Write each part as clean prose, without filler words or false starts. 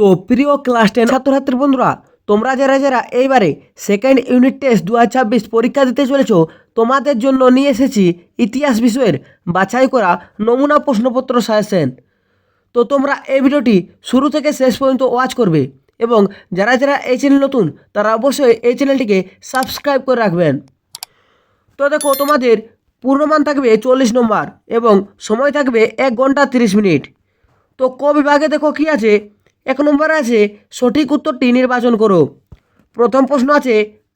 তো প্রিয় ক্লাস 10 ছাত্রছাত্রী বন্ধুরা, তোমরা যারা যারা এইবারে সেকেন্ড ইউনিট টেস্ট 2026 পরীক্ষা দিতে চলেছো, তোমাদের জন্য নিয়ে এসেছি ইতিহাস বিষয়ের বাছাই করা নমুনা প্রশ্নপত্র সাজেশন। তো তোমরা এই ভিডিওটি শুরু থেকে শেষ পর্যন্ত ওয়াচ করবে এবং যারা যারা এই চ্যানেল নতুন তারা অবশ্যই এই চ্যানেলটিকে সাবস্ক্রাইব করে রাখবেন। তো দেখো, তোমাদের পূর্ণমান থাকবে 40 নম্বর এবং সময় থাকবে 1 ঘন্টা 30 মিনিট। তো ক বিভাগে দেখো কি আছে। 1 নম্বরে আছে সঠিক উত্তরটি নির্বাচন করো। প্রথম প্রশ্ন আছে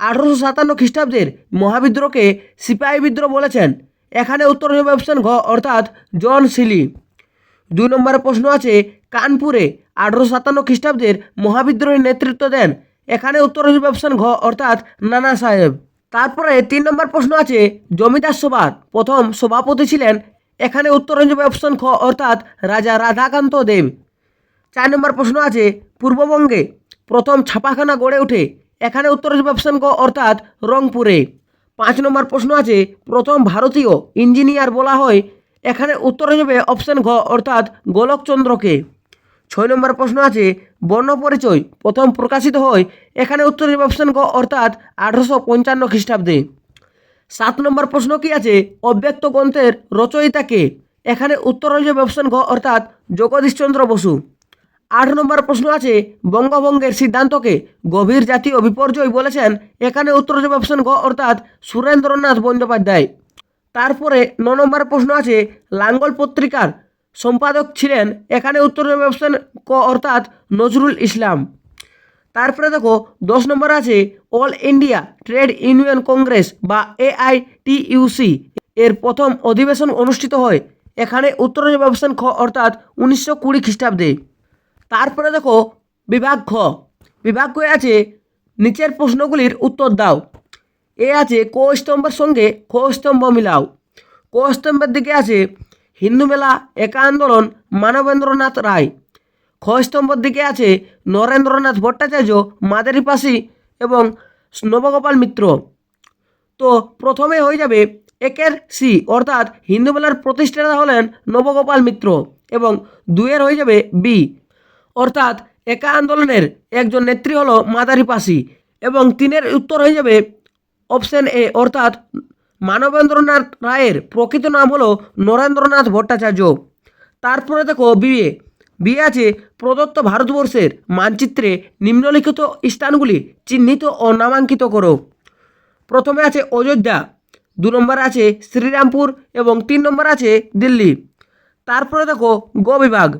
1857 খ্রিস্টাব্দের মহাবিদ্রোহকে সিপাহী বিদ্রোহ বলেছেন। এখানে উত্তর হবে অপশন ঘ অর্থাৎ জন সিলি। 2 নম্বরের প্রশ্ন আছে কানপুরে 1857 খ্রিস্টাব্দের মহাবিদ্রোহের নেতৃত্ব দেন। এখানে উত্তর হবে অপশন ঘ অর্থাৎ নানা সাহেব। তারপরে 3 নম্বর প্রশ্ন আছে জমিদার সভার প্রথম সভাপতি ছিলেন। এখানে উত্তর হবে অপশন খ অর্থাৎ রাজা রাধাকান্ত দেব। 4 নম্বর প্রশ্ন আছে পূর্ববঙ্গে প্রথম ছাপাখানা গড়ে ওঠে। এখানে উত্তর হবে অপশন ক অর্থাৎ রংপুরে। 5 নম্বর প্রশ্ন আছে প্রথম ভারতীয় ইঞ্জিনিয়ার বলা হয়। এখানে উত্তর হবে অপশন ঘ অর্থাৎ গোলকচন্দ্রকে। 6 নম্বর প্রশ্ন আছে বর্ণপরিচয় প্রথম প্রকাশিত হয়। এখানে উত্তর হবে অপশন গ অর্থাৎ 1855 খ্রিস্টাব্দে। 7 নম্বর প্রশ্ন কি আছে অব্যক্ত গ্রন্থের রচয়িতা কে। এখানে উত্তর হবে অপশন ঘ অর্থাৎ জগদীশচন্দ্র বসু। 8 নম্বর প্রশ্ন আছে বঙ্গভঙ্গের সিদ্ধান্তকে গভীর জাতীয় বিপর্যয় বলেছেন। এখানে উত্তর হবে অপশন ঘ অর্থাৎ সুরেন্দ্রনাথ বন্দ্যোপাধ্যায়। তারপরে 9 নম্বর প্রশ্ন আছে লাঙ্গল পত্রিকার সম্পাদক ছিলেন। এখানে উত্তর হবে অপশন ক অর্থাৎ নজরুল ইসলাম। তারপরে দেখো 10 নম্বর আছে all India trade union Congress বা AITUC এর প্রথম অধিবেশন অনুষ্ঠিত হয়। এখানে উত্তর হবে অপশন খ অর্থাৎ 1920 খ্রিস্টাব্দে। তারপরে দেখো বিভাগ খ। বিভাগ খ আছে নিচের প্রশ্নগুলির উত্তর দাও। এ আছে ক স্তম্ভের সঙ্গে খ স্তম্ভ মিলাও। ক স্তম্ভের দিকে আছে হিন্দু মেলা, একা আন্দোলন, মানবেন্দ্রনাথ রায়। খ স্তম্ভের দিকে আছে নরেন্দ্রনাথ ভট্টাচার্য, মাদারিপাসি এবং নবগোপাল মিত্র। তো প্রথমে হয়ে যাবে একের সি অর্থাৎ হিন্দু মেলার প্রতিষ্ঠাতা হলেন নবগোপাল মিত্র এবং 2 হয়ে যাবে বি অর্থাৎ একা আন্দোলনের একজন নেত্রী হলো মাদারিপাসি এবং 3 উত্তর হয়ে যাবে অপশন এ অর্থাৎ মানবেন্দ্রনাথ রায়ের প্রকৃত নাম হলো নরেন্দ্রনাথ ভট্টাচার্য। তারপরে দেখো বিয়ে বিয়ে আছে প্রদত্ত ভারতবর্ষের মানচিত্রে নিম্নলিখিত স্থানগুলি চিহ্নিত ও নামাঙ্কিত করো। প্রথমে আছে অযোধ্যা, 2 নম্বরে আছে শ্রীরামপুর এবং 3 নম্বর আছে দিল্লি। তারপরে দেখো গ বিভাগ।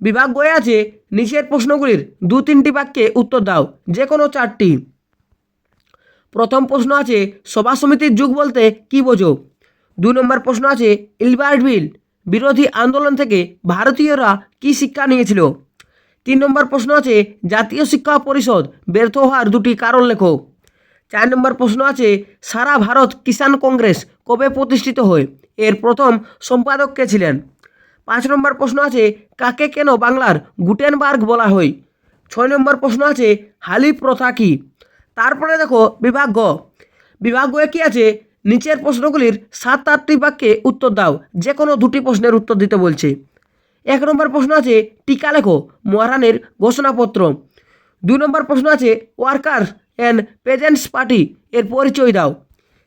বিভাগ গয়ে আছে নিচের প্রশ্নগুলির 2-3টি বাক্যে উত্তর দাও, যে কোনো 4টি। প্রথম প্রশ্ন আছে সভা সমিতির যুগ বলতে কি বোঝো। 2 নম্বর প্রশ্ন আছে ইলবার্টভিল বিরোধী আন্দোলন থেকে ভারতীয়রা কি শিক্ষা নিয়েছিল। 3 নম্বর প্রশ্ন আছে জাতীয় শিক্ষা পরিষদ ব্যর্থ হওয়ার 2টি কারণ লেখো। 4 নম্বর প্রশ্ন আছে সারা ভারত কিষাণ কংগ্রেস কবে প্রতিষ্ঠিত হয়। এর প্রথম সম্পাদক কে ছিলেন। 5 নম্বর প্রশ্ন আছে কাকে কেন বাংলার গুটেনবার্গ বলা হয়। 6 নম্বর প্রশ্ন আছে হালি প্রথা কি। তারপরে দেখো বিভাগ গ। বিভাগ গয়ে কি আছে নিচের প্রশ্নগুলির 7-8টি বাক্যে উত্তর দাও, যে কোনো 2টি প্রশ্নের উত্তর দিতে বলছে। 1 নম্বর প্রশ্ন আছে টিকা লেখো মহারানীর ঘোষণাপত্র। 2 নম্বর প্রশ্ন আছে ওয়ার্কার্স অ্যান্ড পেজেন্টস পার্টি এর পরিচয় দাও।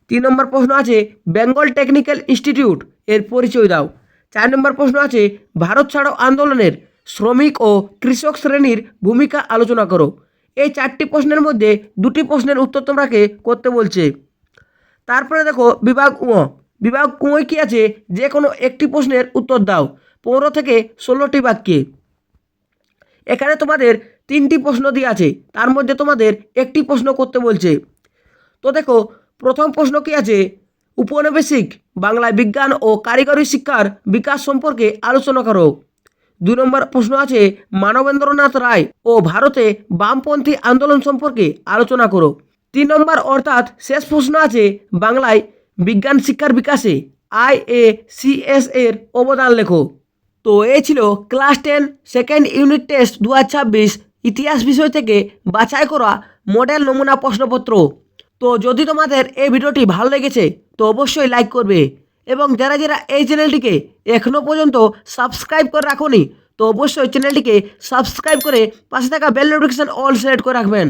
3 নম্বর প্রশ্ন আছে বেঙ্গল টেকনিক্যাল ইনস্টিটিউট এর পরিচয় দাও। 4 নম্বর প্রশ্ন আছে ভারত ছাড়ো আন্দোলনের শ্রমিক ও কৃষক শ্রেণীর ভূমিকা আলোচনা করো। এই 4টি প্রশ্নের মধ্যে 2টি প্রশ্নের উত্তর তোমরাকে করতে বলছে। তারপরে দেখো বিভাগ উ। বিভাগ কুঁয় কি আছে যে কোনো একটি প্রশ্নের উত্তর দাও 15 থেকে 16টি বাক্যে। এখানে তোমাদের 3টি প্রশ্ন দিয়ে আছে, তার মধ্যে তোমাদের একটি প্রশ্ন করতে বলছে। তো দেখো প্রথম প্রশ্ন কি আছে উপনিবেশিক বাংলায় বিজ্ঞান ও কারিগরি শিক্ষার বিকাশ সম্পর্কে আলোচনা করো। 2 নম্বর প্রশ্ন আছে মানবেন্দ্রনাথ রায় ও ভারতে বামপন্থী আন্দোলন সম্পর্কে আলোচনা করো। 3 নম্বর অর্থাৎ শেষ প্রশ্ন আছে বাংলায় বিজ্ঞান শিক্ষার বিকাশে IACS এর অবদান লেখো। তো এই ছিল ক্লাস 10 সেকেন্ড ইউনিট টেস্ট 2026 ইতিহাস বিষয় থেকে বাছাই করা মডেল নমুনা প্রশ্নপত্র। তো যদি তোমাদের এই ভিডিওটি ভালো লেগেছে তো অবশ্যই লাইক করবে এবং যারা যারা এই চ্যানেলটিকে এখনও পর্যন্ত সাবস্ক্রাইব করে রাখোনি তো অবশ্যই চ্যানেলটিকে সাবস্ক্রাইব করে পাশে থাকা বেল নোটিফিকেশন অল সিলেক্ট করে রাখবেন।